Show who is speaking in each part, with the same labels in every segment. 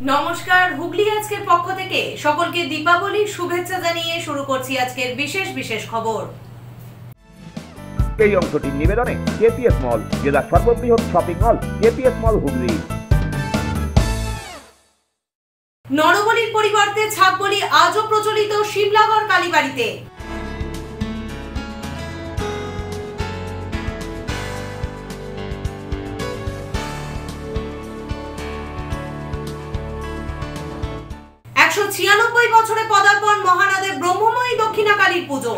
Speaker 1: নমস্কার, হুগলি আজকের পক্ষ থেকে সকলকে দীপাবলির শুভেচ্ছা জানিয়ে শুরু করছি আজকের বিশেষ খবর।
Speaker 2: এই অংশটির নিবেদনে কেপিএস মল, জেলার সর্ববৃহৎ শপিং মল কেপিএস মল হুগলি।
Speaker 1: নরবলির পরিবর্তে ছাগবলি আজও প্রচলিত শিমলাগড় কালীবাড়িতে। বছরে পদার্পণ মহানদে ব্রহ্মময়ী দক্ষিণা কালীর পুজো।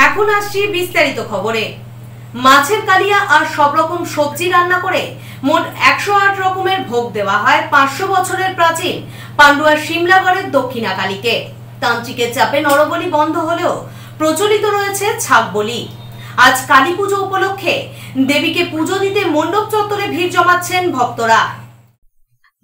Speaker 1: এখন আসছি বিস্তারিত খবরে। মাছের কালিয়া আর সব রকম সবজি রান্না করে মোট 108 রকমের ভোগ দেওয়া হয় 500 বছরের প্রাচীন পান্ডুয়ার শিমলাগড়ের দক্ষিণা কালীকে। তান্ত্রিকের চাপে নরবলি বন্ধ হলেও প্রচলিত রয়েছে ছাগবলি। আজ কালী পুজো উপলক্ষে দেবীকে পুজো দিতে মণ্ডপ চত্বরে ভিড় জমাচ্ছেন ভক্তরা।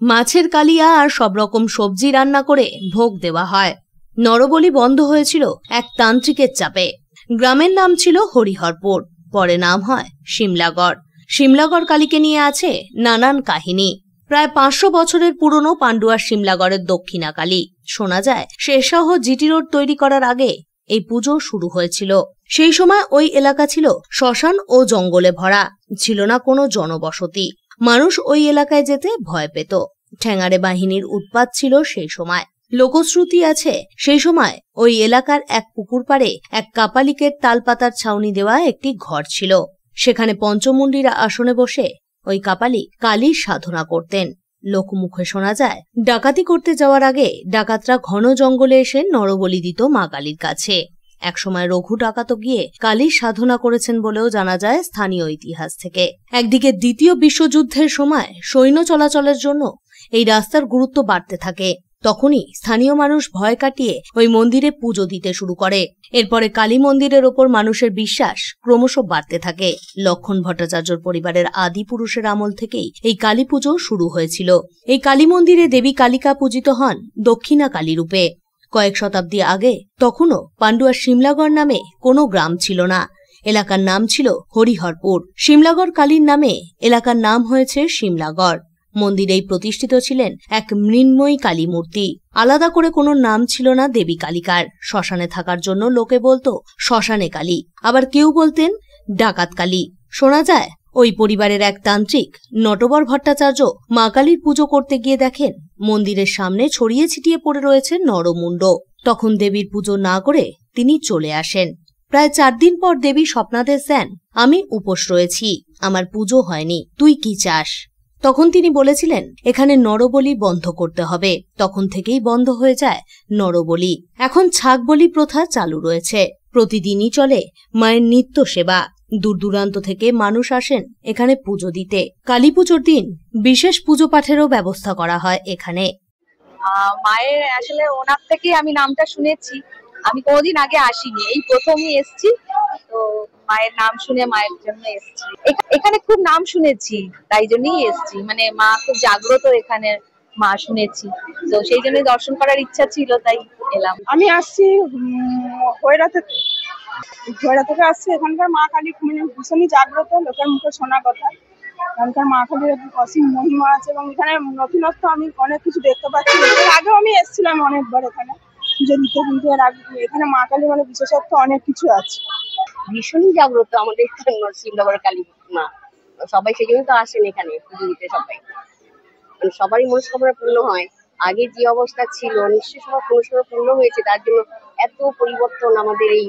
Speaker 1: মাছের কালিয়া আর সব রকম সবজি রান্না করে ভোগ দেওয়া হয়। নরবলি বন্ধ হয়েছিল এক তান্ত্রিকের চাপে। গ্রামের নাম ছিল হরিহরপুর, পরে নাম হয় শিমলাগড়। শিমলাগড় কালীকে নিয়ে আছে নানান কাহিনী। প্রায় 500 বছরের পুরনো পান্ডুয়ার শিমলাগড়ের দক্ষিণা কালী। শোনা যায় শেরশাহ জিটি রোড তৈরি করার আগে এই পুজো শুরু হয়েছিল। সেই সময় ওই এলাকা ছিল শ্মশান ও জঙ্গলে ভরা, ছিল না কোনো জনবসতি। মানুষ ওই এলাকায় যেতে ভয় পেত। ঠ্যাঙাড়ে বাহিনীর উৎপাত ছিল সেই সময়। লোকশ্রুতি আছে সেই সময় ওই এলাকার এক পুকুর পাড়ে এক কাপালিকের তালপাতার ছাউনি দেওয়া একটি ঘর ছিল। সেখানে পঞ্চমুণ্ডিরা আসনে বসে ওই কাপালিক কালীর সাধনা করতেন। লোকমুখে শোনা যায় ডাকাতি করতে যাওয়ার আগে ডাকাতরা ঘন জঙ্গলে এসে নরবলি দিত মা কালীর কাছে। একসময় রঘু ডাকাত গিয়ে কালীর সাধনা করেছেন বলেও জানা যায় স্থানীয় ইতিহাস থেকে। একদিকে দ্বিতীয় বিশ্বযুদ্ধের সময় সৈন্য চলাচলের জন্য এই রাস্তার গুরুত্ব বাড়তে থাকে। তখনই স্থানীয় মানুষ ভয় কাটিয়ে ওই মন্দিরে পুজো দিতে শুরু করে। এরপরে কালী মন্দিরের ওপর মানুষের বিশ্বাস ক্রমশ বাড়তে থাকে। লক্ষণ ভট্টাচার্যর পরিবারের আদি পুরুষের আমল থেকেই এই কালী পুজো শুরু হয়েছিল। এই কালী মন্দিরে দেবী কালিকা পূজিত হন দক্ষিণা কালী রূপে। কয়েক শতাব্দী আগে তখনও পান্ডুয়ার শিমলাগড় নামে কোনো গ্রাম ছিল না। এলাকার নাম ছিল হরিহরপুর। শিমলাগড় কালীর নামে এলাকার নাম হয়েছে শিমলাগড়। মন্দিরেই প্রতিষ্ঠিত ছিলেন এক মৃন্ময়ী কালী মূর্তি। আলাদা করে কোনো নাম ছিল না দেবী কালিকার। শ্মশানে থাকার জন্য লোকে বলতো শ্মশানে কালী, আবার কেউ বলতেন ডাকাত কালী। শোনা যায় ওই পরিবারের এক তান্ত্রিক নটবর ভট্টাচার্য মা কালীর পুজো করতে গিয়ে দেখেন মন্দিরের সামনে ছড়িয়ে ছিটিয়ে পড়ে রয়েছে নরমুণ্ড। তখন দেবীর পুজো না করে তিনি চলে আসেন। প্রায় 4 দিন পর দেবী স্বপ্নাদেশ দেন, আমি উপোস রয়েছি, আমার পুজো হয়নি, তুই কি চাস? তখন তিনি বলেছিলেন এখানে নরবলি বন্ধ করতে হবে। তখন থেকেই বন্ধ হয়ে যায় নরবলি। এখন ছাগবলি প্রথা চালু রয়েছে। প্রতিদিনই চলে মায়ের নিত্য সেবা। দূর দূরান্ত থেকে মানুষ আসেন এখানে পুজো দিতে। কালী পুজোর দিন বিশেষ পুজো পাঠেরও ব্যবস্থা করা হয় এখানে।
Speaker 3: মায়ের আসলে ওনার থেকেই আমি নামটা শুনেছি। আমি কোনোদিন আগে আসিনি, এই প্রথমই এসেছি। তো মায়ের নাম শুনে মায়ের জন্য এসেছি। এখানে খুব নাম শুনেছি, তাই জন্যই এসেছি। মানে মা খুব জাগ্রত এখানে, মা শুনেছি, তো সেই জন্য দর্শন করার ইচ্ছা ছিল, তাই এলাম।
Speaker 4: আমি আসছি হয়রা থেকে আসছি। এখানকার মা কালী মানে ভীষণই জাগ্রত, লোকের মুখে শোনা কথা। এখানকার মা কালীর অসীম মহিমা আছে এবং এখানে নতুনত্ব আমি অনেক কিছু দেখতে পাচ্ছি। এর আগেও আমি এসেছিলাম অনেকবার এখানে পুজো দিতে, কিন্তু এর আগে এখানে মা কালী মানে বিশেষত্ব অনেক কিছু আছে।
Speaker 3: ভীষণই জাগ্রত আমাদের শিমলাগড় কালী মা। সবাই সেই জন্য তো আসেন এখানে পুজো দিতে। সবাই মানে সবারই মনস্কামনা পূর্ণ হয়। আগে যে অবস্থা ছিল নিশ্চয়ই সবার মনস্কামনা পূর্ণ হয়েছে, তার জন্য এত পরিবর্তন আমাদের এই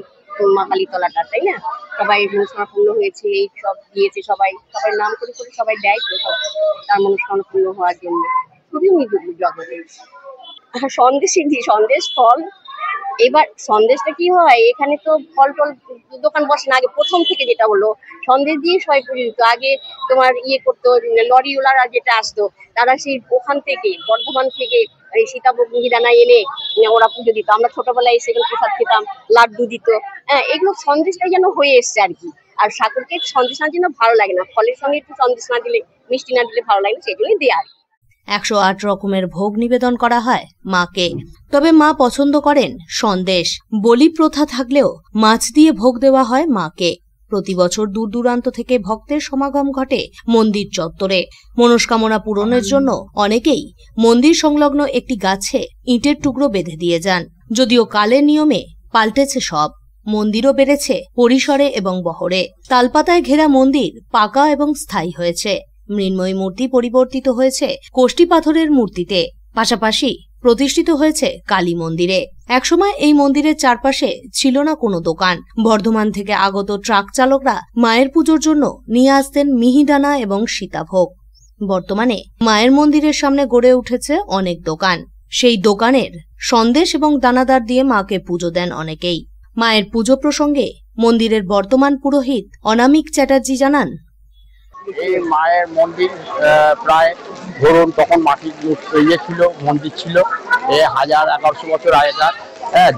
Speaker 3: মা কালী তলাটা, তাই না? সবাই মনস্কামনা পূর্ণ হয়েছে, এই সব দিয়েছে, সবাই নাম করে করে সবাই দেয় তো সব তার মনস্কামনা পূর্ণ হওয়ার জন্য। খুবই জগৎ সন্দেশ ফল। এবার সন্দেশটা কি হয়, এখানে তো ফল টল দোকান বসে না। আগে প্রথম থেকে যেটা হলো সন্দেশ দিয়ে সবাই পুজো দিত। আগে তোমার করতো লরিওয়ালারা যেটা আসতো, তারা সেই ওখান থেকে বর্ধমান থেকে এই সীতাভোগ মিহিদানা এনে ওরা পুজো দিত। আমরা ছোটবেলায় সেগুলো প্রসাদ খেতাম, লাড্ডু দিত। হ্যাঁ, এগুলো সন্দেশটাই যেন হয়ে এসছে আর কি। আর ঠাকুরকে সন্দেশ না জন্য ভালো লাগে না, ফলের সঙ্গে একটু সন্দেশ না দিলে, মিষ্টি না দিলে ভালো লাগে না, সেই জন্যই দেয় আর কি।
Speaker 1: 108 রকমের ভোগ নিবেদন করা হয় মাকে। তবে মা পছন্দ করেন সন্দেশ। বলি প্রথা থাকলেও মাছ দিয়ে ভোগ দেওয়া হয় মাকে। প্রতি বছর দূর দূরান্ত থেকে ভক্তের সমাগম ঘটে মন্দির চত্বরে। মনস্কামনা পূরণের জন্য অনেকেই মন্দির সংলগ্ন একটি গাছে ইটের টুকরো বেঁধে দিয়ে যান। যদিও কালের নিয়মে পাল্টেছে সব। মন্দিরও বেড়েছে পরিসরে এবং বহরে। তালপাতায় ঘেরা মন্দির পাকা এবং স্থায়ী হয়েছে। মৃন্ময়ী মূর্তি পরিবর্তিত হয়েছে কোষ্টি পাথরের মূর্তিতে। পাশাপাশি প্রতিষ্ঠিত হয়েছে কালী মন্দিরে। একসময় এই মন্দিরের চারপাশে ছিল না কোনো দোকান। বর্ধমান থেকে আগত ট্রাক চালকরা মায়ের পুজোর জন্য নিয়ে আসতেন মিহিদানা এবং সীতাভোগ। বর্তমানে মায়ের মন্দিরের সামনে গড়ে উঠেছে অনেক দোকান। সেই দোকানের সন্দেশ এবং দানাদার দিয়ে মাকে পুজো দেন অনেকেই। মায়ের পুজো প্রসঙ্গে মন্দিরের বর্তমান পুরোহিত অনামিক চ্যাটার্জি জানান,
Speaker 5: এই মায়ের মন্দির প্রায় ধরুন তখন মাটির ইয়ে ছিল, মন্দির ছিল 1100 বছর আগেকার।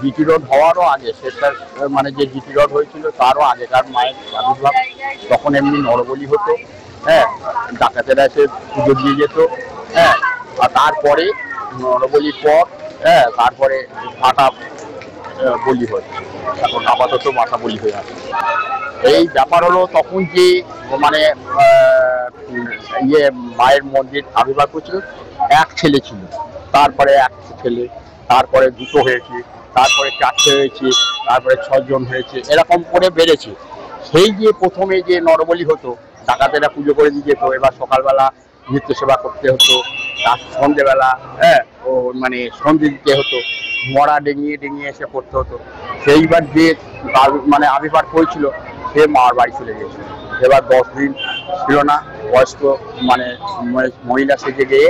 Speaker 5: জিটি রোড হওয়ারও আগে, সেটার মানে যে জিটি রোড হয়েছিল তারও আগেকার মায়ের আবির্ভাব। তখন এমনি নরবলি হতো, ডাকাতেরা এসে পুজো দিয়ে যেত। আর তারপরে নরবলির পর তারপরে মাথা বলি হচ্ছে। এখন আপাতত মাথা বলি হয়ে আছে। এই ব্যাপার হলো তখন যে মানে মায়ের মন্দির আবির্ভাব করছিল, এক ছেলে ছিল, তারপরে এক ছেলে, তারপরে দুটো হয়েছে, তারপরে 4টে হয়েছে, তারপরে 6 জন হয়েছে, এরকম করে বেড়েছে। সেই যে প্রথমে যে নরবলি হতো, ডাকাতেরা পুজো করে দিয়ে যেত। এবার সকালবেলা নিত্য সেবা করতে হতো, তার সন্ধ্যেবেলা ও মানে সন্ধে দিতে হতো, মরা ডেঙিয়ে ডেঙিয়ে এসে করতে হতো। সেইবার যে মানে আবির্ভাব হয়েছিল সে মার বাড়ি চলে গিয়েছিল। এবার 10 দিন ছিল না, বয়স্ক মানে মহিলা সেজে গিয়ে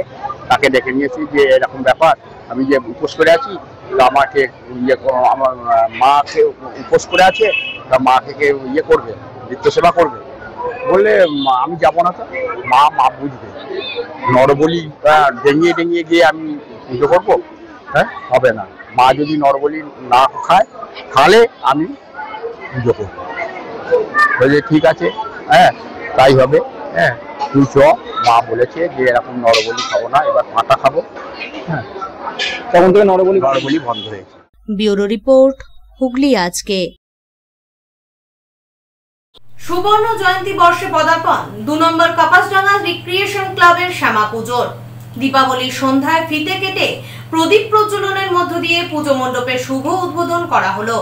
Speaker 5: তাকে ডেকে নিয়েছি যে এরকম ব্যাপার, আমি যে উপোস করে আছি, আমাকে আমার মাকে উপোস করে আছে, তা মা থেকে করবে, নিত্য সেবা করবে। বললে আমি যাবো না, তো মা বুঝবে, নরবলি ডেঙিয়ে ডেঙিয়ে গিয়ে আমি পুজো করবো, হবে না। মা যদি নরবলি না খায় তাহলে আমি পুজো করবো। বলে ঠিক আছে, তাই হবে, তুই চ। মা বলেছে যে এরকম নরবলি খাবো না, এবার পাটা খাবো। তখন থেকে নরবলি বন্ধ হয়েছে।
Speaker 1: ব্যুরো রিপোর্ট, হুগলি আজকে। সুবর্ণ জয়ন্তী বর্ষে পদার্পণ 2 নম্বর কাপাসডাঙ্গা রিক্রিয়েশন ক্লাবের শ্যামা পুজোর। দীপাবলির সন্ধ্যায় ফিতে কেটে প্রদীপ প্রজ্বলনের মধ্য দিয়ে পুজো মণ্ডপের শুভ উদ্বোধন করা হলো।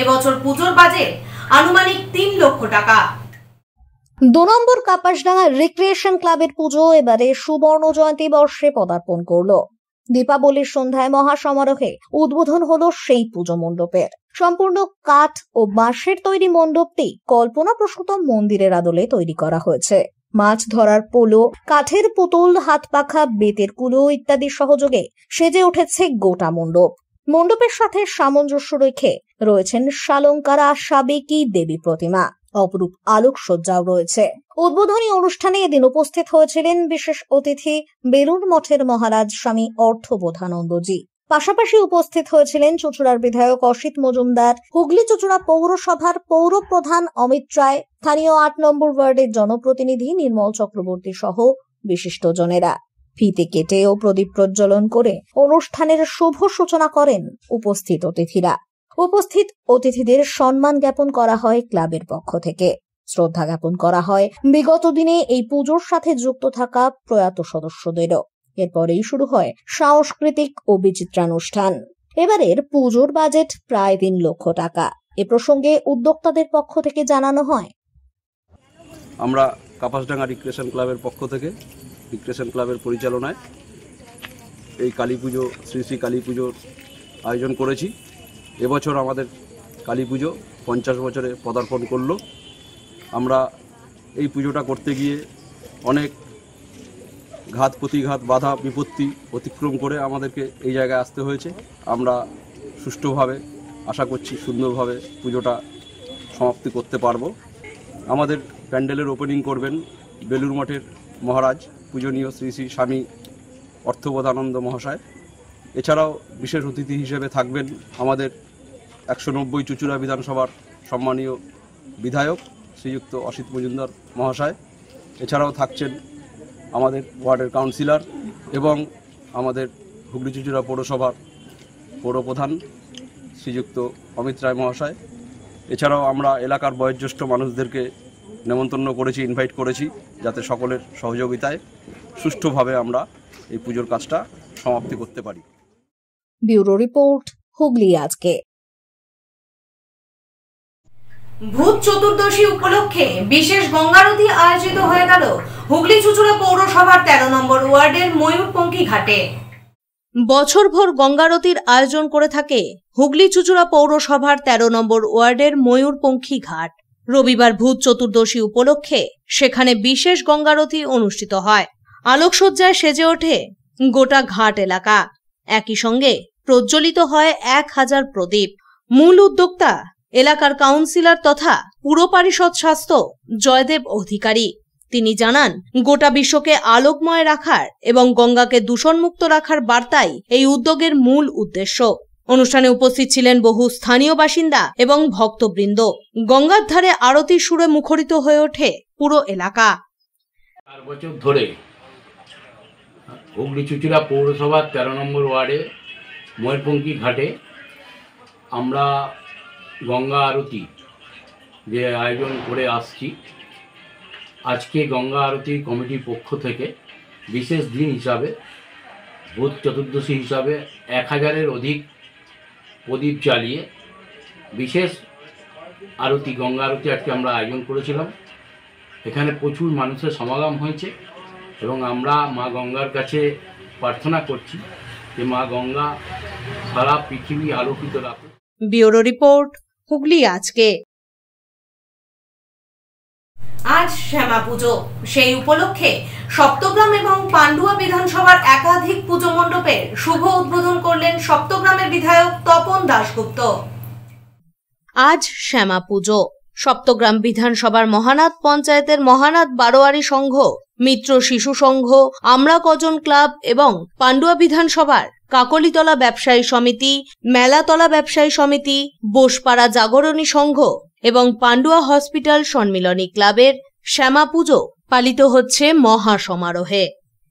Speaker 1: এবছর পুজোর বাজেট আনুমানিক 3 লক্ষ টাকা।
Speaker 6: 2 নম্বর কাপাসডাঙ্গা রিক্রিয়েশন ক্লাবের পুজো এবারে সুবর্ণ জয়ন্তী বর্ষে পদার্পণ করলো। দীপাবলির সন্ধ্যায় মহাসমারোহে উদ্বোধন হলো সেই পুজো মণ্ডপের। সম্পূর্ণ কাঠ ও বাঁশের তৈরি মণ্ডপটি কল্পনাপ্রসূত মন্দিরের আদলে তৈরি করা হয়েছে। মাছ ধরার পোলো, কাঠের পুতুল, হাত পাখা, বেতের কুলো ইত্যাদি সহযোগে সেজে উঠেছে গোটা মণ্ডপ। মণ্ডপের সাথে সামঞ্জস্য রেখে রয়েছেন শালঙ্কারা সাবেকি দেবী প্রতিমা। অপরূপ আলোকসজ্জাও রয়েছে। উদ্বোধনী অনুষ্ঠানে এদিন উপস্থিত হয়েছিলেন বিশেষ অতিথি বেলুড় মঠের মহারাজ স্বামী অর্থবোধানন্দজি। পাশাপাশি উপস্থিত হয়েছিলেন চুঁচুড়ার বিধায়ক অসিত মজুমদার, হুগলি চুঁচুড়া পৌরসভার পৌর প্রধান অমিত রায়, স্থানীয় 8 নম্বর ওয়ার্ডের জনপ্রতিনিধি নির্মল চক্রবর্তী সহ বিশিষ্টজনেরা। ফিতে কেটে ও প্রদীপ প্রজ্বলন করে অনুষ্ঠানের শুভ সূচনা করেন উপস্থিত অতিথিরা। উপস্থিত অতিথিদের সম্মান জ্ঞাপন করা হয় ক্লাবের পক্ষ থেকে। শ্রদ্ধা জ্ঞাপন করা হয় বিগত দিনে এই পুজোর সাথে যুক্ত থাকা প্রয়াত সদস্যদেরও। এরপরেই শুরু হয় সাংস্কৃতিক ও বিচিত্রানুষ্ঠান। এবারের পুজোর বাজেট প্রায় 3 লক্ষ টাকা। এ প্রসঙ্গে উদ্যোক্তাদের পক্ষ থেকে জানানো হয়,
Speaker 7: আমরা কাপাসডাঙ্গা রিক্রিয়েশন ক্লাবের পক্ষ থেকে রিক্রিয়েশন ক্লাবের পরিচালনায় এই কালী পুজো, শ্রী শ্রী কালী পুজোর আয়োজন করেছি। এবছর আমাদের কালী পুজো 50 বছরে পদার্পণ করলো। আমরা এই পুজোটা করতে গিয়ে অনেক ঘাত প্রতিঘাত, বাধা বিপত্তি অতিক্রম করে আমাদেরকে এই জায়গায় আসতে হয়েছে। আমরা সুষ্ঠুভাবে, আশা করছি সুন্দরভাবে পুজোটা সমাপ্তি করতে পারবো। আমাদের প্যান্ডেলের ওপেনিং করবেন বেলুড় মঠের মহারাজ পূজনীয় শ্রী শ্রী স্বামী অর্থবোধানন্দ মহাশয়। এছাড়াও বিশেষ অতিথি হিসেবে থাকবেন আমাদের 190 চুঁচুড়া বিধানসভার সম্মানীয় বিধায়ক শ্রীযুক্ত অসিত মজুমদার মহাশয়। এছাড়াও থাকছেন আমাদের ওয়ার্ডের কাউন্সিলর এবং আমাদের হুগলি চুঁচুড়া পৌরসভার পৌরপ্রধান শ্রীযুক্ত অমিত রায় মহাশয়। এছাড়াও আমরা এলাকার বয়োজ্যেষ্ঠ মানুষদেরকে নেমন্তন্ন করেছি, ইনভাইট করেছি, যাতে সকলের সহযোগিতায় সুষ্ঠুভাবে আমরা এই পুজোর কাজটা সমাপ্তি করতে পারি।
Speaker 6: ব্যুরো রিপোর্ট, হুগলি আজকে।
Speaker 1: ভূত চতুর্দশী উপলক্ষে বিশেষ গঙ্গারতি আয়োজিত হয়ে গেল হুগলি চুঁচুড়া পৌরসভার 13 নম্বর ওয়ার্ডের ময়ূরপঙ্খী ঘাটে। বছরভর গঙ্গারতির আয়োজন করে থাকে হুগলি চুঁচুড়া পৌরসভার 13 নম্বর ওয়ার্ডের ময়ূরপঙ্খী ঘাট। রবিবার ভূত চতুর্দশী উপলক্ষে সেখানে বিশেষ গঙ্গারতি অনুষ্ঠিত হয়। আলোকসজ্জায় সেজে ওঠে গোটা ঘাট এলাকা। একই সঙ্গে প্রজ্বলিত হয় 1000 প্রদীপ। মূল উদ্যোক্তা এলাকার কাউন্সিলর তথা পুর পরিষদ স্বাস্থ্য জয়দেব অধিকারী। তিনি জানান, গোটা বিশ্বকে আলোকময় রাখার এবং গঙ্গাকে দূষণমুক্ত রাখার বার্তাই এই উদ্যোগের মূল উদ্দেশ্য। অনুষ্ঠানে উপস্থিত ছিলেন বহু স্থানীয় বাসিন্দা এবং ভক্তবৃন্দ। গঙ্গার ধারে আরতির সুরে মুখরিত হয়ে ওঠে পুরো এলাকা।
Speaker 8: 4 বছর ধরে হুগলি চুঁচুড়া পৌরসভার 13 নম্বর ওয়ার্ডে ময়ূরপঙ্খী ঘাটে আমরা গঙ্গা আরতি যে আয়োজন করে আসছি, আজকে গঙ্গা আরতি কমিটির পক্ষ থেকে বিশেষ দিন হিসাবে ভূত চতুর্দশী হিসাবে 1000-এর অধিক প্রদীপ জ্বালিয়ে বিশেষ আরতি, গঙ্গা আরতি আজকে আমরা আয়োজন করেছিলাম। এখানে প্রচুর মানুষের সমাগম হয়েছে এবং আমরা মা গঙ্গার কাছে প্রার্থনা করছি যে মা গঙ্গা সারা পৃথিবী আলোকিত রাখুক।
Speaker 1: ব্যুরো রিপোর্ট, হুগলি আজকে। আজ শ্যামা পুজো, সেই উপলক্ষে সপ্তগ্রাম এবং পান্ডুয়া বিধানসভার একাধিক পুজো মণ্ডপের শুভ উদ্বোধন করলেন সপ্তগ্রামের বিধায়ক তপন দাশগুপ্ত। আজ শ্যামা পুজো। সপ্তগ্রাম বিধানসভার মহানাদ পঞ্চায়েতের মহানাদ বারোয়ারি সংঘ, মিত্র শিশু সংঘ, আমরা কজন ক্লাব এবং পান্ডুয়া বিধানসভার কাকলিতলা ব্যবসায়ী সমিতি, মেলাতলা ব্যবসায়ী সমিতি, বোসপাড়া জাগরণী সংঘ এবং পান্ডুয়া হসপিটাল সম্মিলনী ক্লাবের শ্যামা পুজো পালিত হচ্ছে মহা সমারোহে।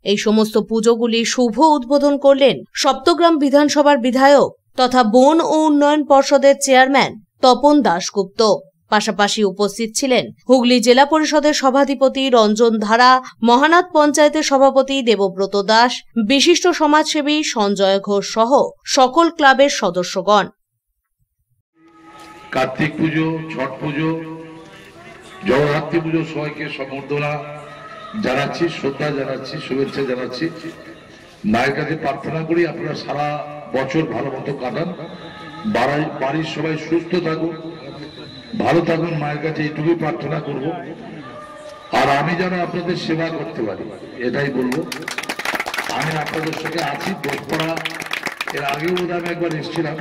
Speaker 1: এই সমস্ত পুজোগুলি শুভ উদ্বোধন করলেন সপ্তগ্রাম বিধানসভার বিধায়ক তথা বন ও উন্নয়ন পর্ষদের চেয়ারম্যান তপন দাশগুপ্ত। পাশাপাশি উপস্থিত ছিলেন হুগলি জেলা পরিষদের সভাধিপতি রঞ্জন ধারা, মহানাদ পঞ্চায়েতের সভাপতি দেবব্রত দাস, বিশিষ্ট সমাজসেবী সঞ্জয় ঘোষ সহ সকল ক্লাবের সদস্যগণ।
Speaker 9: কার্তিক পুজো, ছট পুজো, জগদ্ধাত্রী পুজো সবাইকে সম্বর্ধনা জানাচ্ছি, শ্রদ্ধা জানাচ্ছি, শুভেচ্ছা জানাচ্ছি। মায়ের কাছে প্রার্থনা করি আপনারা সারা বছর ভালো মতো কাটান, বাড়ির সবাই সুস্থ থাকুন, ভালো থাকুন, মায়ের কাছে এইটুকুই প্রার্থনা করব। আর আমি যেন আপনাদের সেবা করতে পারি এটাই বলবো। আমি আপনাদের সঙ্গে আছি, বোসপাড়া এর আগেও আমি একবার এসেছিলাম,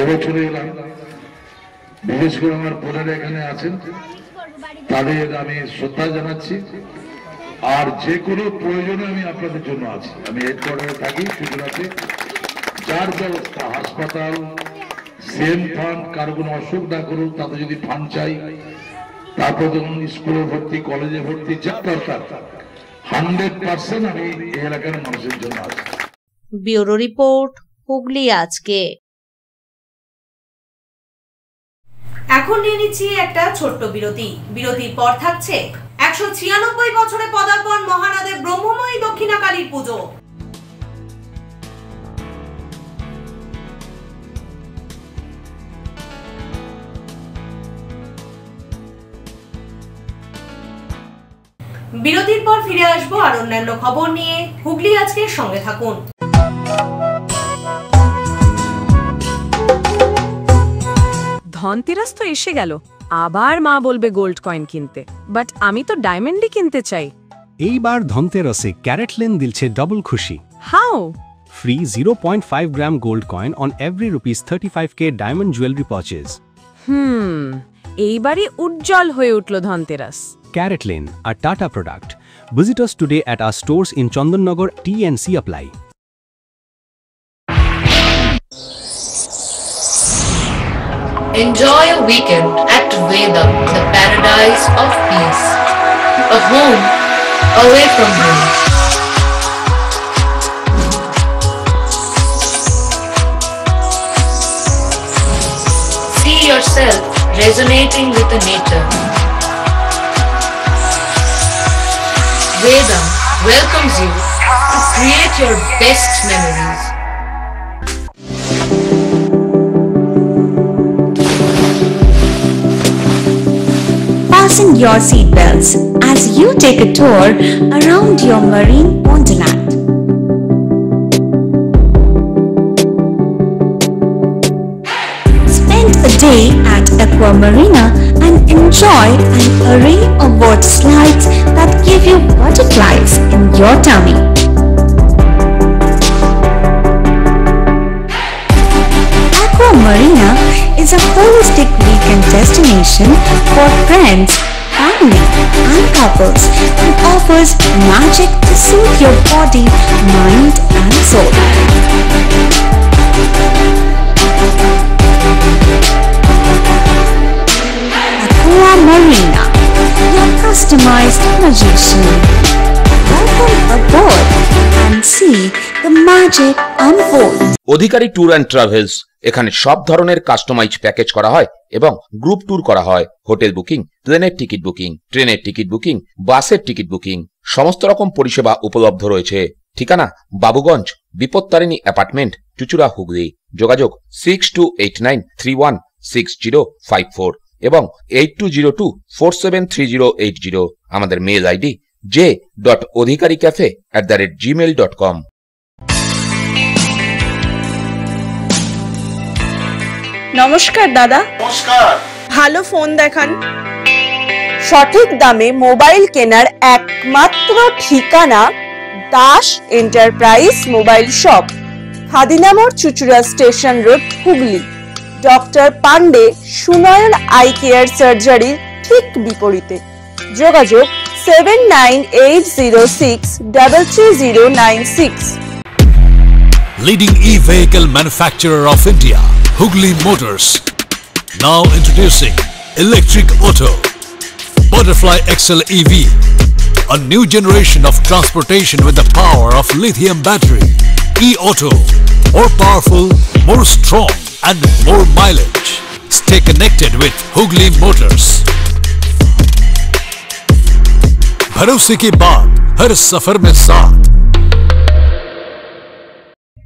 Speaker 9: এবছরে এলাম। বিশেষ করে আমার বোনেরা এখানে আছেন, তাদের আমি শ্রদ্ধা জানাচ্ছি। আর যে কোনো প্রয়োজনে আমি আপনাদের জন্য আছি। আমি হেডকোয়ার্টারে থাকি চুঁচুড়াতে, যার ব্যবস্থা, হাসপাতাল, সেম ফান্ড, কারো কোনো অসুখ না করুক, তাতে যদি ফান্ড চাই, তারপর যখন স্কুলে ভর্তি, কলেজে ভর্তি, যা দরকার 100% আমি এই এলাকার মানুষের জন্য আছি।
Speaker 1: ব্যুরো রিপোর্ট, হুগলি আজকে। এখন নিয়ে নিচ্ছি একটা ছোট্ট বিরতি। বিরতির পর থাকছে 196 বছরে পদার্পণ মহানাদের ব্রহ্মময়ী দক্ষিণা কালীর পুজো। বিরতির পর ফিরে আসবো আর অন্যান্য খবর নিয়ে। হুগলি আজকের সঙ্গে থাকুন।
Speaker 10: ধনতেরাস তো এসে গেল, আবার মা বলবে গোল্ড কয়েন কিনতে, বাট আমি তো ডায়মন্ডই কিনতে চাই।
Speaker 11: এইবার ধনতেরাসে ক্যারেটলেন দিলছে ডবল খুশি।
Speaker 10: How?
Speaker 11: Free 0.5 gram gold coin on every ₹35K diamond jewelry purchase.
Speaker 10: এইবারই উজ্জ্বল হয়ে উঠল Dhanteras.
Speaker 11: CaratLane, a Tata product. Visit us today at our stores in Chandannagar. T&C apply.
Speaker 12: Enjoy a weekend at Veda, the paradise of peace. A home away from home. yourself resonating with the nature. Vedam welcomes you to create your best memories.
Speaker 13: Fasten your seatbelts as you take a tour around your marine wonderland. Spend a day at Aqua Marina and enjoy an array of water slides that give you butterflies in your tummy. Aqua Marina is a holistic weekend destination for friends, family and couples and offers magic to soothe your body, mind and soul. Aqua Marina, your customized magician. Welcome aboard and see the magic unfold.
Speaker 2: Adhikari tour and travels এখানে সব ধরনের customise package করা হয় এবং group tour করা হয়। Hotel booking, প্লেনের ticket booking, ট্রেনের টিকিট বুকিং, বাসের টিকিট বুকিং, সমস্ত রকম পরিষেবা উপলব্ধ রয়েছে। ঠিকানা বাবুগঞ্জ, বিপত্তারিণী অ্যাপার্টমেন্ট, চুচুড়া, হুগলি। যোগাযোগ 6289316054 এবং 8202473080। আমাদের মেল আইডি j.odhikaricafe@gmail.com।
Speaker 4: নমস্কার দাদা।
Speaker 14: নমস্কার।
Speaker 4: ভালো ফোন দেখান। সঠিক দামে মোবাইল কেনার একমাত্র ঠিকানা Das enterprise mobile shop, Khadinamor, Chuchura station road, Hooghly. Doctor Pandey Sunayan eye care সার্জারির ঠিক বিপরীতে। যোগাযোগ 7980633096।
Speaker 15: Leading e-vehicle manufacturer of India, Hugli Motors. Now introducing Electric Auto, Butterfly XL EV, a new generation of transportation with the power of lithium battery. E-Auto, more powerful, more strong and more mileage. Stay connected with Hugli Motors. भरोसे के बाद हर सफर में साथ।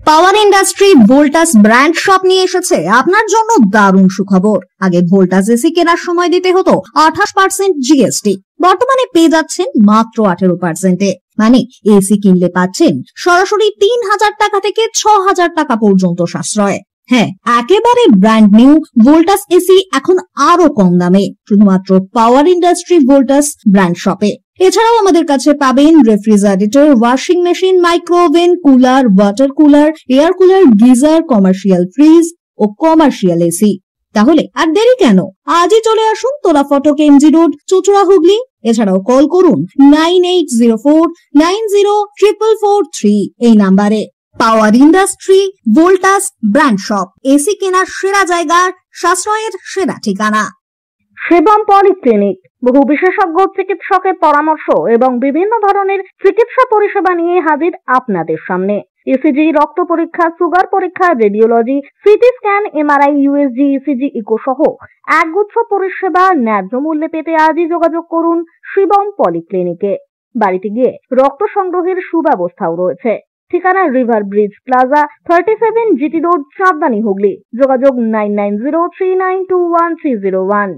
Speaker 6: পাওয়ার industry Voltas brand shop নিয়ে এসেছে আপনার জন্য দারুণ সুখবর। আগে ভোল্টাস এসি কেনার সময় দিতে হতো 28% জিএসটি, বর্তমানে পেয়ে যাচ্ছেন মাত্র 18%। মানে এসি কিনলে পাচ্ছেন সরাসরি 3000 টাকা থেকে 6000 টাকা পর্যন্ত সাশ্রয়। হ্যাঁ, একেবারে ব্র্যান্ড নিউ ভোল্টাস এসি এখন আরো কম দামে, শুধুমাত্র পাওয়ার ইন্ডাস্ট্রি ভোল্টাস ব্র্যান্ড শপে। এছাড়াও আমাদের কাছে পাবেন refrigerator, washing machine, micro oven, cooler, water cooler, air cooler, geyser, commercial fridge ও কমার্শিয়াল এসি। তাহলে আর দেরি কেন, আজই চলে আসুন তোলা ফটক, এমজি রোড, চুচুড়া, হুগলি। এছাড়াও কল করুন 9804904443 এই নাম্বারে। Power industry Voltas brand shop, AC কেনার সেরা জায়গা, সাশ্রয়ের সেরা ঠিকানা।
Speaker 16: শিবম পলিক্লিনিক বহু বিশেষজ্ঞ চিকিৎসকের পরামর্শ এবং বিভিন্ন ধরনের চিকিৎসা পরিষেবা নিয়ে হাজির আপনাদের সামনে। ইসিজি, রক্ত পরীক্ষা, সুগার পরীক্ষা, radiology, CT scan, MRI, USG, ECG, echo সহ একগুচ্ছ পরিষেবা ন্যায্য মূল্যে পেতে আজই যোগাযোগ করুন শিবম পলিক্লিনিকে। বাড়িতে গিয়ে রক্ত সংগ্রহের সুব্যবস্থাও রয়েছে। ঠিকানা river bridge plaza, 37 GT road, সাবধানী, হুগলি। যোগাযোগ 9903921301।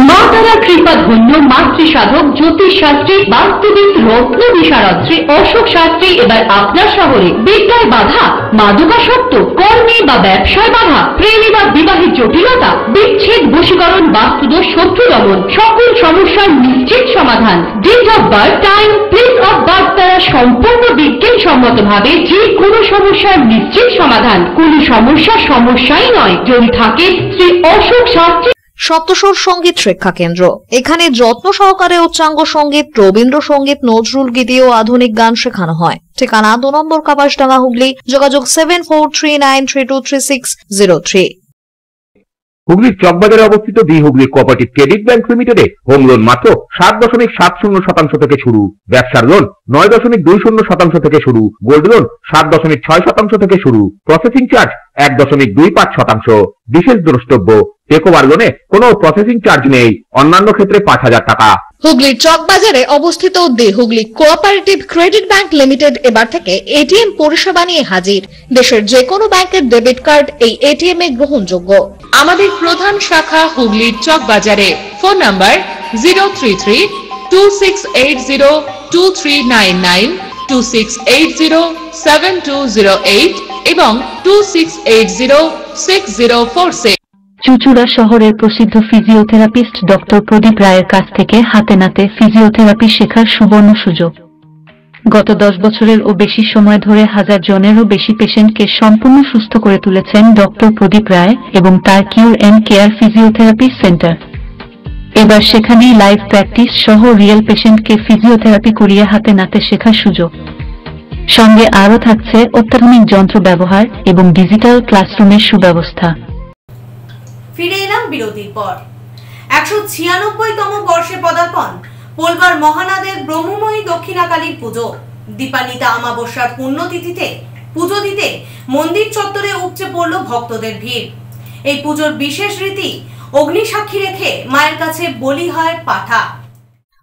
Speaker 17: মা তারা কৃপা ধন্য মাতৃ সাধক, জ্যোতিষ শাস্ত্রী, বাস্তুবিদ, রত্ন বিশারদ শ্রী অশোক শাস্ত্রী এবার আপনার শহরে। বিদ্যায় বাধা, মাদকাসক্ত, কর্মে বা ব্যবসায় বাধা, প্রেমে বা বিবাহের জটিলতা, বিচ্ছেদ, বশীকরণ, বাস্তুদোষ, শত্রু দমন, সকল সমস্যার নিশ্চিত সমাধান। Date of birth, time, place of birth দ্বারা সম্পূর্ণ বিজ্ঞানসম্মত ভাবে যে কোনো সমস্যার নিশ্চিত সমাধান। কোন সমস্যাই নয় যদি থাকে শ্রী অশোক শাস্ত্রী।
Speaker 6: সপ্তস্বর সঙ্গীত শিক্ষা কেন্দ্র, এখানে যত্ন সহকারে উচ্চাঙ্গ সঙ্গীত, রবীন্দ্রসঙ্গীত, নজরুল গীতি ও আধুনিক গান শেখানো হয়। ঠিকানা 2 নম্বর কাপাসডাঙ্গা, হুগলি। যোগাযোগ 7439323603।
Speaker 2: হুগলির চকবাজারে অবস্থিত the Hooghly cooperative credit bank লিমিটেডে হোম লোন মাত্র 7.70% থেকে শুরু, ব্যবসার লোন 9.20% থেকে শুরু, গোল্ড লোন 7.6% থেকে শুরু, প্রসেসিং চার্জ 1.25%। বিশেষ দ্রষ্টব্য, টেকোবার্গনে কোনো প্রসেসিং চার্জ নেই, অন্যান্য ক্ষেত্রে 5,000 টাকা।
Speaker 14: হুগলির চক বাজারে অবস্থিত the Hooghly cooperative credit bank limited এবার থেকে এটিএম পরিষেবা নিয়ে হাজির। দেশের যে কোনো ব্যাংকের ডেবিট কার্ড এই এটিএম এ গ্রহণযোগ্য।
Speaker 12: আমাদের প্রধান শাখা হুগলির চক বাজারে। ফোন নাম্বার 033-2680-2399, 2680-7208 এবং 2680-6046।
Speaker 17: চুচুড়া শহরের প্রসিদ্ধ ফিজিওথেরাপিস্ট ডক্টর প্রদীপ রায়ের কাছ থেকে হাতে নাতে ফিজিওথেরাপি শেখার সুবর্ণ সুযোগ। গত 10 বছরের ও বেশি সময় ধরে 1000 জনেরও বেশি পেশেন্টকে সম্পূর্ণ সুস্থ করে তুলেছেন ডক্টর প্রদীপ রায় এবং তার কিউর এন্ড কেয়ার ফিজিওথেরাপি সেন্টার। এবার সেখানেই লাইভ প্র্যাকটিস সহ রিয়েল পেশেন্টকে ফিজিওথেরাপি করিয়ে হাতে নাতে শেখার সুযোগ। সঙ্গে আরও থাকছে অত্যাধুনিক যন্ত্র ব্যবহার এবং ডিজিটাল ক্লাসরুমের সুব্যবস্থা।
Speaker 1: ফিরে এলাম বিরতির পর। 196তম বর্ষে পদার্পণ পোলবার মহানাদের ব্রহ্মময়ী দক্ষিণাকালীর পুজো। দীপান্বিতা অমাবস্যার পুণ্যতিথিতে পুজো দিতে মন্দির চত্বরে উপচে পড়ল ভক্তদের ভিড়। এই পুজোর বিশেষ রীতি, অগ্নিসাক্ষী রেখে মায়ের কাছে বলি হয় পাঠা।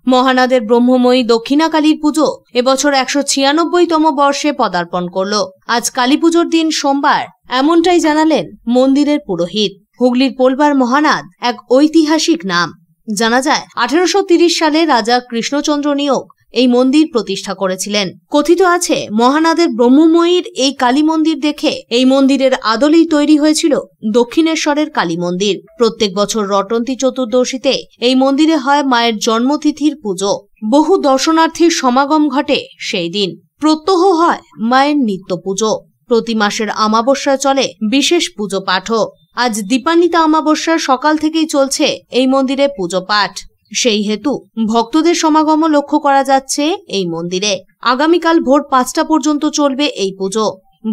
Speaker 1: মহানাদের ব্রহ্মময়ী দক্ষিণাকালীর পুজো এবছর 196তম বর্ষে পদার্পণ করল। আজ কালী পুজোর দিন সোমবার, এমনটাই জানালেন মন্দিরের পুরোহিত। হুগলির পোলবার মহানাদ এক ঐতিহাসিক নাম। জানা যায় 1830 সালে রাজা কৃষ্ণচন্দ্র নিয়োগ এই মন্দির প্রতিষ্ঠা করেছিলেন। কথিত আছে মহানাদের ব্রহ্মময়ীর এই কালী মন্দির দেখে এই মন্দিরের আদলেই তৈরি হয়েছিল দক্ষিণেশ্বরের কালী মন্দির। প্রত্যেক বছর রটন্তী চতুর্দশীতে এই মন্দিরে হয় মায়ের জন্মতিথির পুজো। বহু দর্শনার্থীর সমাগম ঘটে সেই দিন। প্রত্যহ হয় মায়ের নিত্য পুজো। প্রতি মাসের অমাবস্যায় চলে বিশেষ পুজো পাঠও। আজ দীপান্বিতা অমাবস্যার সকাল থেকেই চলছে এই মন্দিরে পুজো পাঠ। সেই হেতু ভক্তদের সমাগমও লক্ষ্য করা যাচ্ছে এই মন্দিরে। আগামীকাল ভোর 5টা পর্যন্ত চলবে এই পুজো।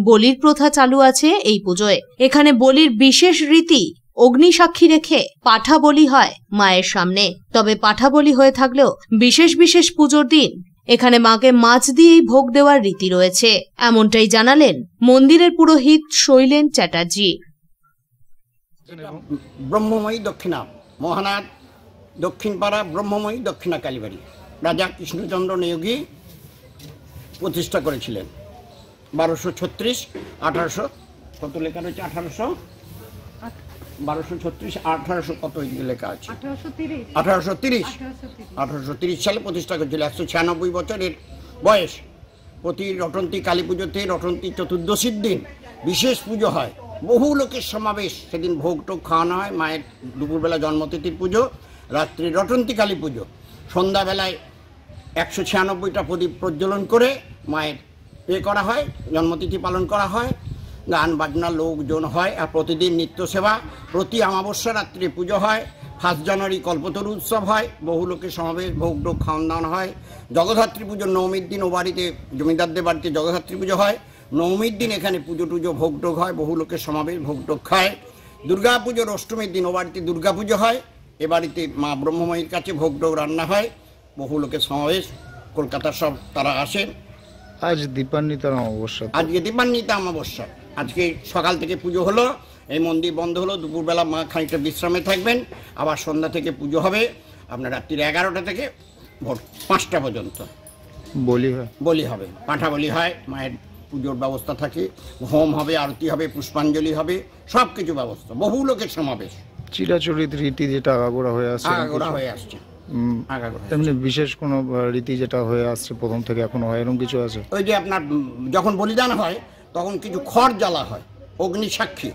Speaker 1: বলির প্রথা চালু আছে এই পুজোয়। এখানে বলির বিশেষ রীতি, অগ্নিসাক্ষী রেখে পাঠা বলি হয় মায়ের সামনে। তবে পাঠা বলি হয়ে থাকলেও বিশেষ বিশেষ পুজোর দিন এখানে মাকে মাছ দিয়েই ভোগ দেওয়ার রীতি রয়েছে, এমনটাই জানালেন মন্দিরের পুরোহিত শৈলেন চ্যাটার্জি।
Speaker 18: ব্রহ্মময়ী দক্ষিণা মহানাদ দক্ষিণপাড়া ব্রহ্মময়ী দক্ষিণা কালীবাড়ি রাজা কৃষ্ণচন্দ্র নিয়োগী প্রতিষ্ঠা করেছিলেন। 1236 1800 কত লেখা রয়েছে? 1236 কত লেখা আছে? 1830 সালে প্রতিষ্ঠা করেছিল। 196 বছরের বয়স। প্রতি রটন্তী কালী পুজোতে রটন্তী চতুর্দশীর দিন বিশেষ পুজো হয়। বহু লোকের সমাবেশ। সেদিন ভোগ টোগ খাওয়ানো হয়। মায়ের দুপুরবেলা জন্মতিথির পুজো, রাত্রি রটন্তী কালী পুজো। সন্ধ্যাবেলায় 196টা প্রদীপ প্রজ্বলন করে মায়ের করা হয়, জন্মতিথি পালন করা হয়। গান বাজনা লোকজন হয়। আর প্রতিদিন নিত্য সেবা। প্রতি অমাবস্যা রাত্রে পুজো হয়। 1 জানুয়ারি কল্পতরু উৎসব হয়। বহু লোকের সমাবেশ, ভোগ টোগ খাওয়ান দাওয়ানো হয়। জগদ্ধাত্রী পুজো নবমীর দিন ও বাড়িতে জমিদারদের বাড়িতে জগদ্ধাত্রী পুজো হয়। নবমীর দিন এখানে পুজো টুজো ভোগ টোগ হয়। বহু লোকের সমাবেশ, ভোগ টোগ খায়। দুর্গা পুজোর অষ্টমীর দিন ও বাড়িতে দুর্গা পুজো হয়। এ বাড়িতে মা ব্রহ্মময়ীর কাছে ভোগ টোগ রান্না হয়। বহু লোকের সমাবেশ। কলকাতার সব তারা আসেন।
Speaker 19: আজ দীপান্বিতা অমাবস্যা।
Speaker 18: আজকে দীপান্বিতা অমাবস্যা। আজকে সকাল থেকে পুজো হলো, এই মন্দির বন্ধ হলো। দুপুরবেলা মা খানিকটা বিশ্রামে থাকবেন। আবার সন্ধ্যা থেকে পুজো হবে। আপনার রাত্রির 11টা থেকে ভোর 5টা পর্যন্ত বলি হবে। পাঁঠা বলি হয়। মায়ের পুজোর ব্যবস্থা থাকে। হোম হবে, আরতি হবে, পুষ্পাঞ্জলি হবে, সব কিছু ব্যবস্থা। বহু লোকের সমাবেশ।
Speaker 19: চিরাচরিত রীতি যেটা আগাগোড়া হয়ে আসছে। তেমনি বিশেষ কোনো রীতি যেটা হয়ে আসছে প্রথম থেকে এখনো হয়, এরকম কিছু আছে?
Speaker 18: ওই যে আপনার যখন বলিদান হয় তখন কিছু খড় জ্বালা হয়, অগ্নি সাক্ষী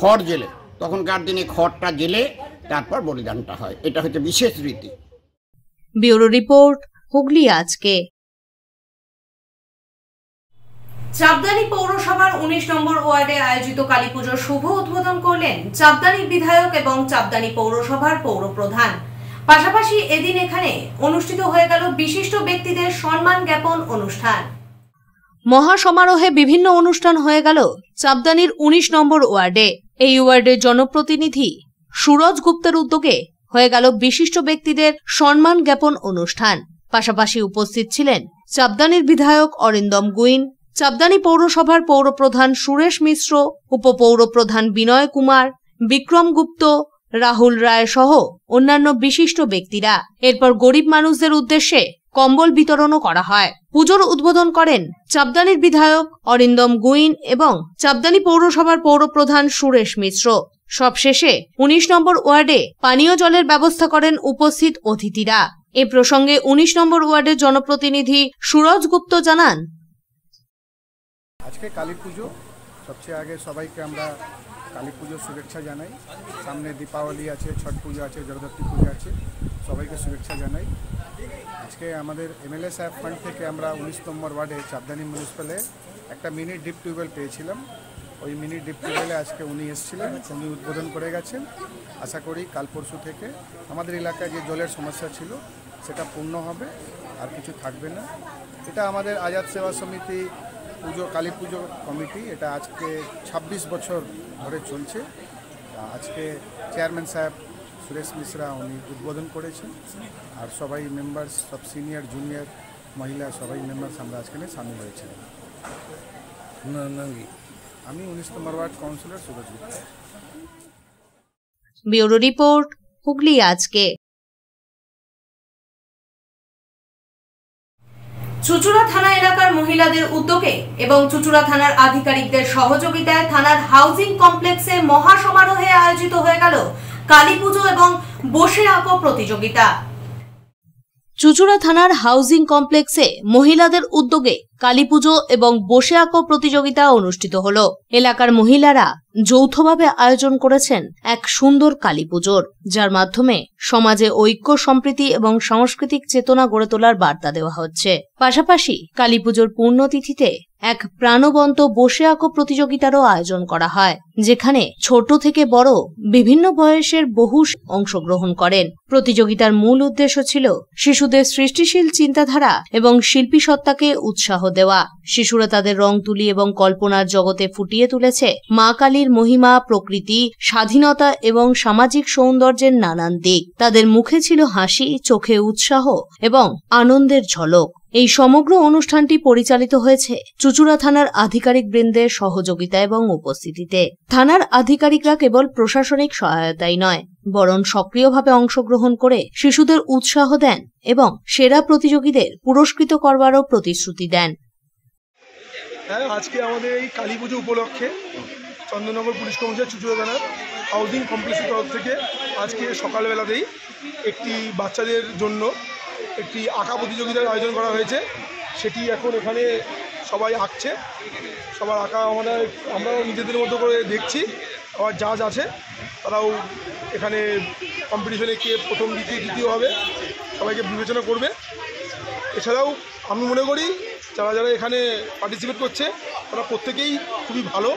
Speaker 18: খড় জেলে। তখনকার দিনে খড়টা জেলে তারপর বলিদানটা হয়। এটা হচ্ছে বিশেষ রীতি।
Speaker 1: ব্যুরো রিপোর্ট, হুগলি আজকে। চাপদানি পৌরসভার 19 নম্বর ওয়ার্ডে আয়োজিত কালী পুজোর শুভ উদ্বোধন করলেন চাপদানির বিধায়ক এবং চাপদানি পৌরসভার পৌরপ্রধান। পাশাপাশি এদিন এখানে অনুষ্ঠিত হয়ে গেল বিশিষ্ট ব্যক্তিদের সম্মান জ্ঞাপন অনুষ্ঠান। মহা সমারোহে বিভিন্ন অনুষ্ঠান হয়ে গেল চাপদানির 19 নম্বর ওয়ার্ডে। এই ওয়ার্ডের জনপ্রতিনিধি সুরজ গুপ্তের উদ্যোগে হয়ে গেল বিশিষ্ট ব্যক্তিদের সম্মান জ্ঞাপন অনুষ্ঠান। পাশাপাশি উপস্থিত ছিলেন চাপদানির বিধায়ক অরিন্দম গুইন, চাপদানি পৌরসভার পৌরপ্রধান সুরেশ মিশ্র, উপপৌরপ্রধান বিনয় কুমার, বিক্রম গুপ্ত, রাহুল রায় সহ অন্যান্য বিশিষ্ট ব্যক্তিরা। এরপর গরিব মানুষদের উদ্দেশ্যে কম্বল বিতরণও করা হয়। পুজোর উদ্বোধন করেন চাপদানির বিধায়ক অরিন্দম গুইন এবং চাপদানি পৌরসভার পৌরপ্রধান সুরেশ মিশ্র। সবশেষে 19 নম্বর ওয়ার্ডে পানীয় জলের ব্যবস্থা করেন উপস্থিত অতিথিরা। এ প্রসঙ্গে 19 নম্বর ওয়ার্ডের জনপ্রতিনিধি সুরজ গুপ্ত জানান,
Speaker 19: আজকে কালী পুজো, সবচেয়ে আগে সবাইকে আমরা কালী পুজোর শুভেচ্ছা জানাই। সামনে দীপাবলি আছে, ছট পুজো আছে, জগদ্ধাত্রী পুজো আছে, সবাইকে শুভেচ্ছা জানাই। আজকে আমাদের এমএলএ সাহেব ফান্ড থেকে আমরা 19 নম্বর ওয়ার্ডে চাপদানি মিউনিসিপ্যালে একটা মিনি ডিপ টিউবওয়েল পেয়েছিলাম। ওই মিনি ডিপ টিউবওয়েলে আজকে উনি এসেছিলেন, উনি উদ্বোধন করে গেছেন। আশা করি কাল পরশু থেকে আমাদের এলাকায় যে জলের সমস্যা ছিল সেটা পূর্ণ হবে, আর কিছু থাকবে না। এটা আমাদের আজাদ সেবা সমিতি পুজো কালী পুজো কমিটি, এটা আজকে 26 বছর ধরে চলছে। আজকে চেয়ারম্যান সাহেব সুরেশ মিশ্রা উনি উদ্বোধন করেছেন, আর সবাই মেম্বার্স, সব সিনিয়র জুনিয়র মহিলা সবাই মেম্বার্স আমরা আজকে সামিল হয়েছিলাম। আমি 19 নম্বর ওয়ার্ড কাউন্সিলর সুরজ গুপ্ত।
Speaker 1: ব্যুরো রিপোর্ট, হুগলি আজকে। চুচুড়া থানা এলাকার মহিলাদের উদ্যোগে এবং চুচুড়া থানার আধিকারিকদের সহযোগিতায় থানার হাউজিং কমপ্লেক্সে মহাসমারোহে আয়োজিত হয়ে গেল কালী পুজো এবং বসে আঁকো প্রতিযোগিতা। চুচুড়া থানার হাউজিং কমপ্লেক্সে মহিলাদের উদ্যোগে কালী পুজো এবং বসে আঁকো প্রতিযোগিতা অনুষ্ঠিত হলো। এলাকার মহিলারা যৌথভাবে আয়োজন করেছেন এক সুন্দর কালী পুজোর, যার মাধ্যমে সমাজে ঐক্য, সম্প্রীতি এবং সাংস্কৃতিক চেতনা গড়ে তোলার বার্তা দেওয়া হচ্ছে। পাশাপাশি কালী পুজোর পূর্ণতিথিতে এক প্রাণবন্ত বসে আঁকো প্রতিযোগিতারও আয়োজন করা হয়, যেখানে ছোট থেকে বড় বিভিন্ন বয়সের বহু অংশগ্রহণ করেন। প্রতিযোগিতার মূল উদ্দেশ্য ছিল শিশুদের সৃষ্টিশীল চিন্তাধারা এবং শিল্পী সত্তাকে উৎসাহ দেওয়া। শিশুরা তাদের রং তুলি এবং কল্পনার জগতে ফুটিয়ে তুলেছে মা কালীর মহিমা, প্রকৃতি, স্বাধীনতা এবং সামাজিক সৌন্দর্যের নানান দিক। তাদের মুখে ছিল হাসি, চোখে উৎসাহ এবং আনন্দের ঝলক। এই সমগ্র অনুষ্ঠানটি পরিচালিত হয়েছে চুচুড়া থানার আধিকারিক বৃন্দের সহযোগিতা এবং উপস্থিতিতে। থানার আধিকারিকরা কেবল প্রশাসনিক সহায়তাই নয়, বরং সক্রিয়ভাবে অংশগ্রহণ করে শিশুদের উৎসাহ দেন এবং সেরা প্রতিযোগীদের পুরস্কৃত করবারও প্রতিশ্রুতি দেন।
Speaker 20: আজকে আমাদের এই কালী পুজো উপলক্ষে চন্দননগর পুলিশ কমিশনার চুচুড়া থানার হাউজিং কমপ্লেক্সের তরফ থেকে আজকে সকালবেলাতেই একটি বাচ্চাদের জন্য একটি আঁকা প্রতিযোগিতার আয়োজন করা হয়েছে। সেটি এখন এখানে সবাই আঁকছে, সবার আঁকা আমরাও নিজেদের মতো করে দেখছি। আবার জাজ আছে, তারাও এখানে কম্পিটিশনে কে প্রথম, দ্বিতীয় হবে সবাইকে বিবেচনা করবে। এছাড়াও আমি মনে করি যারা যারা এখানে পার্টিসিপেট করছে তারা প্রত্যেকেই খুবই ভালো,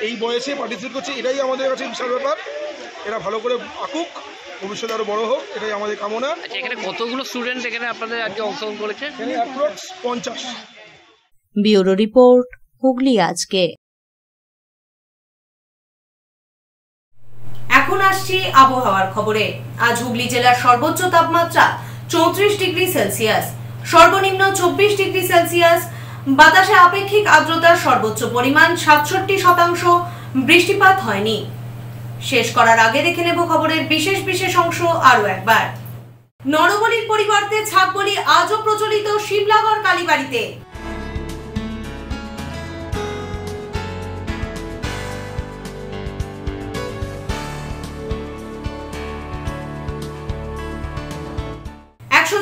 Speaker 20: এই বয়সে পার্টিসিপেট করছে, এটাই আমাদের কাছে বিশাল ব্যাপার। এরা ভালো করে আঁকুক, ভবিষ্যতে আরো বড় হোক, এটাই আমাদের কামনা।
Speaker 21: এখানে কতগুলো স্টুডেন্ট এখানে আপনাদের আজকে অংশগ্রহণ করেছে?
Speaker 20: এখানে অ্যাপ্রক্স 50।
Speaker 1: ব্যুরো রিপোর্ট, হুগলি আজকে। এখন আসছি আবহাওয়ার খবরে। আজ হুগলি জেলার সর্বোচ্চ তাপমাত্রা 34 ডিগ্রি সেলসিয়াস, সর্বনিম্ন 24 ডিগ্রি সেলসিয়াস। বাতাসে আপেক্ষিক আর্দ্রতার সর্বোচ্চ পরিমাণ 67%। বৃষ্টিপাত হয়নি। শেষ করার আগে দেখে নেব খবরের বিশেষ অংশ আরো একবার। নরবলির পরিবর্তে ছাগবলি আজও প্রচলিত শিমলাগড় কালীবাড়িতে।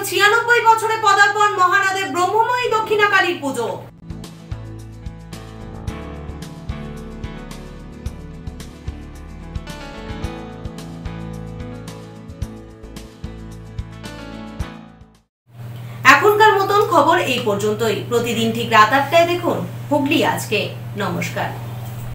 Speaker 1: ছিয়ানব্বই বছরে পদার্পণ মহানাদের ব্রহ্মময়ী দক্ষিণা কালীর পুজো। এখনকার মতন খবর এই পর্যন্তই। প্রতিদিন ঠিক রাত 8টায় দেখুন হুগলি আজকে। নমস্কার।